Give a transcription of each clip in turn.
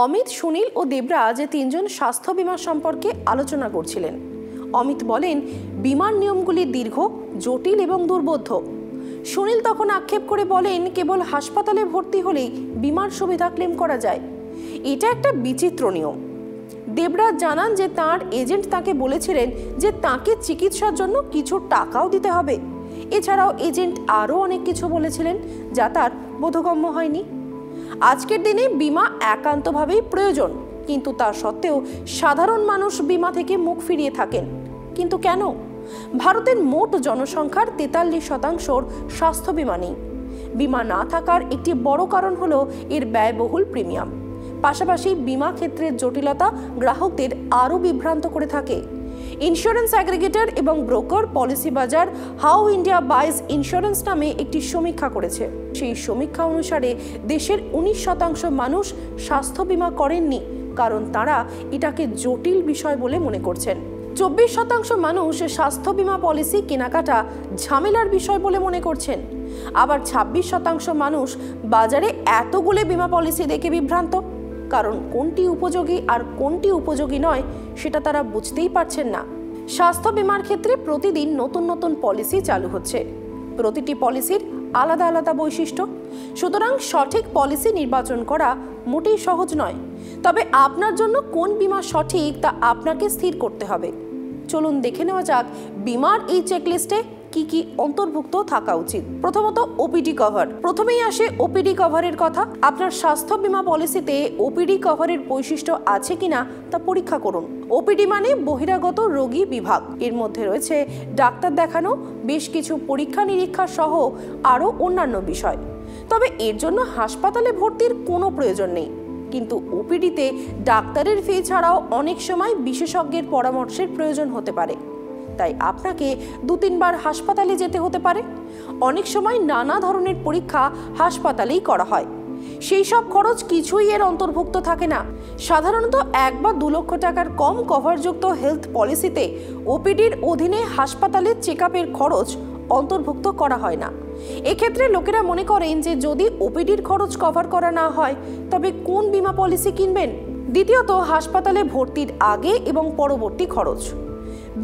অমিত, সুনীল ও দেবরাজ তিনজন স্বাস্থ্য বিমা সম্পর্কে আলোচনা করছিলেন। অমিত বলেন, বিমার নিয়মগুলি দীর্ঘ, জটিল এবং দুর্বোধ্য। সুনীল তখন আক্ষেপ করে বলেন, কেবল হাসপাতালে ভর্তি হলেই বিমার সুবিধা ক্লেম করা যায়। এটা একটা বিচিত্র নিয়ম। দেবরাজ জানান যে তার এজেন্ট তাকে বলেছিলেন যে তাকে চিকিৎসার জন্য কিছু টাকাও দিতে হবে। এছাড়াও এজেন্ট আরও অনেক কিছু বলেছিলেন যা তার বোধগম্য হয়নি। আজকের দিনে বিমা একান্তভাবেই প্রয়োজন, কিন্তু তা সত্ত্বেও সাধারণ মানুষ বিমা থেকে মুখ ফিরিয়ে থাকেন। কিন্তু কেন? ভারতের মোট জনসংখ্যার 43% স্বাস্থ্য বিমা নেই। বিমা না থাকার একটি বড় কারণ হলো এর ব্যয়বহুল প্রিমিয়াম। পাশাপাশি বিমা ক্ষেত্রের জটিলতা গ্রাহকদের আরও বিভ্রান্ত করে থাকে। ইন্স্যুরেন্স অ্যাগ্রিগেটর এবং ব্রোকার পলিসি বাজার হাউ ইন্ডিয়া বাইজ ইন্স্যুরেন্স নামে একটি সমীক্ষা করেছে। সেই সমীক্ষা অনুসারে দেশের 19% মানুষ স্বাস্থ্য বিমা করেননি, কারণ তারা এটাকে জটিল বিষয় বলে মনে করছেন। 24% মানুষ স্বাস্থ্য বিমা পলিসি কেনাকাটা ঝামেলার বিষয় বলে মনে করছেন। আবার 26% মানুষ বাজারে এতগুলো বিমা পলিসি দেখে বিভ্রান্ত, কারণ কোনটি উপযোগী আর কোনটি উপযোগী নয় সেটা তারা বুঝতেই পারছেন না। স্বাস্থ্য বিমার ক্ষেত্রে প্রতিদিন নতুন নতুন পলিসি চালু হচ্ছে। প্রতিটি পলিসির আলাদা আলাদা বৈশিষ্ট্য, সুতরাং সঠিক পলিসি নির্বাচন করা মোটেই সহজ নয়। তবে আপনার জন্য কোন বিমা সঠিক তা আপনাকে স্থির করতে হবে। চলুন দেখে নেওয়া যাক বিমার এই চেকলিস্টে কি কি অন্তর্ভুক্ত থাকা উচিত। প্রথমত, ওপিডি কভার। প্রথমেই আসে ওপিডি কভারের কথা। আপনার স্বাস্থ্য বিমা পলিসিতে ওপিডি কভারের বৈশিষ্ট্য আছে কিনা তা পরীক্ষা করুন। ওপিডি মানে বহিরাগত রোগী বিভাগ। এর মধ্যে রয়েছে ডাক্তার দেখানো, বেশ কিছু পরীক্ষা নিরীক্ষা সহ আরও অন্যান্য বিষয়। তবে এর জন্য হাসপাতালে ভর্তির কোনো প্রয়োজন নেই। কিন্তু ওপিডিতে ডাক্তারের ফি ছাড়াও অনেক সময় বিশেষজ্ঞের পরামর্শের প্রয়োজন হতে পারে, তাই আপনাকে 2-3 বার হাসপাতালে যেতে হতে পারে। অনেক সময় নানা ধরনের পরীক্ষা হাসপাতালেই করা হয়। সেই সব খরচ কিছুই এর অন্তর্ভুক্ত থাকে না। সাধারণত 1 বা 2 লক্ষ টাকার কম কভারযুক্ত হেলথ পলিসিতে ওপিডির অধীনে হাসপাতালের চেকআপের খরচ অন্তর্ভুক্ত করা হয় না। এক্ষেত্রে লোকেরা মনে করেন যে যদি ওপিডির খরচ কভার করা না হয় তবে কোন বিমা পলিসি কিনবেন। দ্বিতীয়ত, হাসপাতালে ভর্তির আগে এবং পরবর্তী খরচ।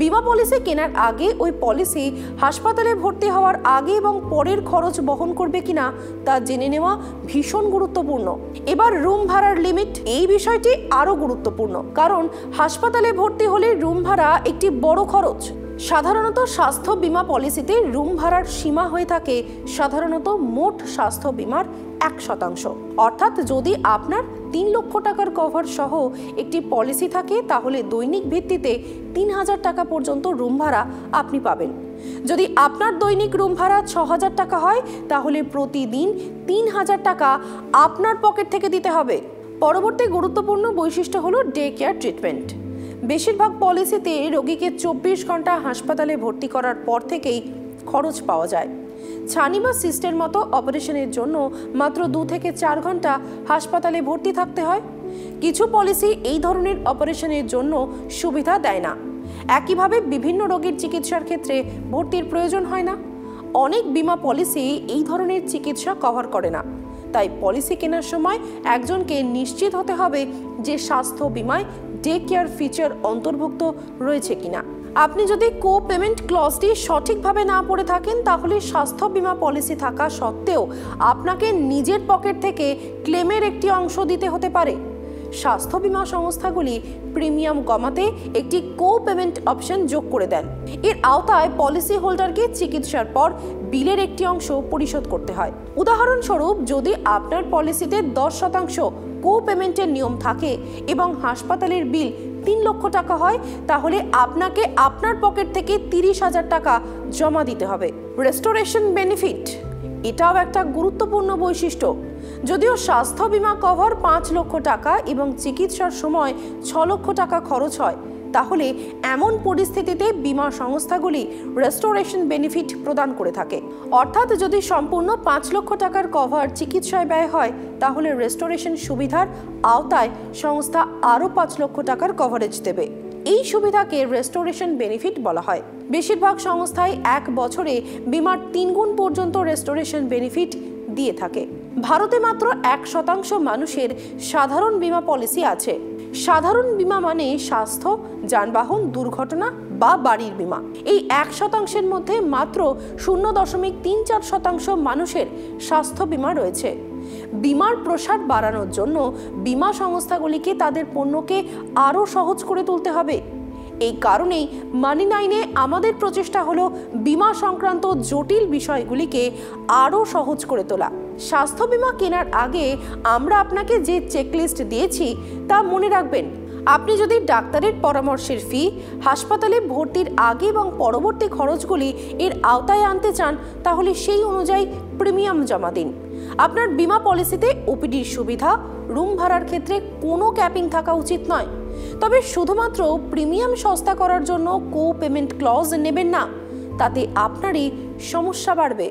বিমা পলিসি কেনার আগে ওই পলিসি হাসপাতালে ভর্তি হওয়ার আগে এবং পরের খরচ বহন করবে কিনা তা জেনে নেওয়া ভীষণ গুরুত্বপূর্ণ। এবার রুম ভাড়ার লিমিট, এই বিষয়টি আরও গুরুত্বপূর্ণ, কারণ হাসপাতালে ভর্তি হলে রুম ভাড়া একটি বড় খরচ। সাধারণত স্বাস্থ্য বিমা পলিসিতে রুম ভাড়ার সীমা হয়ে থাকে সাধারণত মোট স্বাস্থ্য বিমার 1%। অর্থাৎ যদি আপনার 3 লক্ষ টাকার কভার সহ একটি পলিসি থাকে তাহলে দৈনিক ভিত্তিতে 3000 টাকা পর্যন্ত রুম ভাড়া আপনি পাবেন। যদি আপনার দৈনিক রুম ভাড়া 6000 টাকা হয় তাহলে প্রতিদিন 3000 টাকা আপনার পকেট থেকে দিতে হবে। পরবর্তী গুরুত্বপূর্ণ বৈশিষ্ট্য হলো ডে কেয়ার ট্রিটমেন্ট। বেশিরভাগ পলিসিতে রোগীকে 24 ঘন্টা হাসপাতালে ভর্তি করার পর থেকেই খরচ পাওয়া যায়। ছানি বা সিস্টের মতো অপারেশনের জন্য মাত্র 2 থেকে 4 ঘন্টা হাসপাতালে ভর্তি থাকতে হয়। কিছু পলিসি এই ধরনের অপারেশনের জন্য সুবিধা দেয় না। একইভাবে বিভিন্ন রোগের চিকিৎসার ক্ষেত্রে ভর্তির প্রয়োজন হয় না। অনেক বিমা পলিসি এই ধরনের চিকিৎসা কভার করে না। তাই পলিসি কেনার সময় একজনকে নিশ্চিত হতে হবে যে স্বাস্থ্য বিমায় ডে কেয়ার ফিচার অন্তর্ভুক্ত রয়েছে কিনা। আপনি যদি কো পেমেন্ট ক্লজটি সঠিকভাবে না পড়ে থাকেন তাহলে স্বাস্থ্য বিমা পলিসি থাকা সত্ত্বেও আপনাকে নিজের পকেট থেকে ক্লেমের একটি অংশ দিতে হতে পারে। স্বাস্থ্য বিমা সংস্থাগুলি প্রিমিয়াম কমাতে একটি কো পেমেন্ট অপশন যোগ করে দেন। এর আওতায় পলিসি হোল্ডারকে চিকিৎসার পর বিলের একটি অংশ পরিশোধ করতে হয়। উদাহরণস্বরূপ, যদি আপনার পলিসিতে 10% কো পেমেন্টের নিয়ম থাকে এবং হাসপাতালের বিল 3 লক্ষ টাকা হয় তাহলে আপনাকে আপনার পকেট থেকে 30,000 টাকা জমা দিতে হবে। রেস্টোরেশন বেনিফিট, এটাও একটা গুরুত্বপূর্ণ বৈশিষ্ট্য। যদিও স্বাস্থ্য বিমা কভার 5 লক্ষ টাকা এবং চিকিৎসার সময় 6 লক্ষ টাকা খরচ হয়, তাহলে এমন পরিস্থিতিতে বিমা সংস্থাগুলি রেস্টোরেশন বেনিফিট প্রদান করে থাকে। অর্থাৎ যদি সম্পূর্ণ 5 লক্ষ টাকার কভার চিকিৎসায় ব্যয় হয় তাহলে রেস্টোরেশন সুবিধার আওতায় সংস্থা আরও 5 লক্ষ টাকার কভারেজ দেবে। এই সুবিধাকে রেস্টোরেশন বেনিফিট বলা হয়। বেশিরভাগ সংস্থায় 1 বছরে বিমার 3 গুণ পর্যন্ত রেস্টোরেশন বেনিফিট দিয়ে থাকে। ভারতে মাত্র 1% মানুষের সাধারণ বীমা পলিসি আছে। সাধারণ বীমা মানে স্বাস্থ্য, যানবাহন, দুর্ঘটনা বা বাড়ির বীমা। এই 1%-এর মধ্যে মাত্র 0.34% মানুষের স্বাস্থ্য বীমা রয়েছে। বীমার প্রসার বাড়ানোর জন্য বীমা সংস্থাগুলিকে তাদের পণ্যকে আরও সহজ করে তুলতে হবে। এই কারণেই মানি9-এ আমাদের প্রচেষ্টা হলো বীমা সংক্রান্ত জটিল বিষয়গুলিকে আরও সহজ করে তোলা। স্বাস্থ্য বীমা কেনার আগে আমরা আপনাকে যে চেকলিস্ট দিয়েছি তা মনে রাখবেন। আপনি যদি ডাক্তারের পরামর্শের ফি, হাসপাতালে ভর্তির আগে এবং পরবর্তী খরচগুলি এর আওতায় আনতে চান, তাহলে সেই অনুযায়ী প্রিমিয়াম জমা দিন। আপনার বীমা পলিসিতে ওপিডির সুবিধা, রুম ভাড়ার ক্ষেত্রে কোনো ক্যাপিং থাকা উচিত নয়। তবে শুধুমাত্র প্রিমিয়াম সস্তা করার জন্য কো পেমেন্ট ক্লজ নেবেন না, তাতে আপনারই সমস্যা বাড়বে।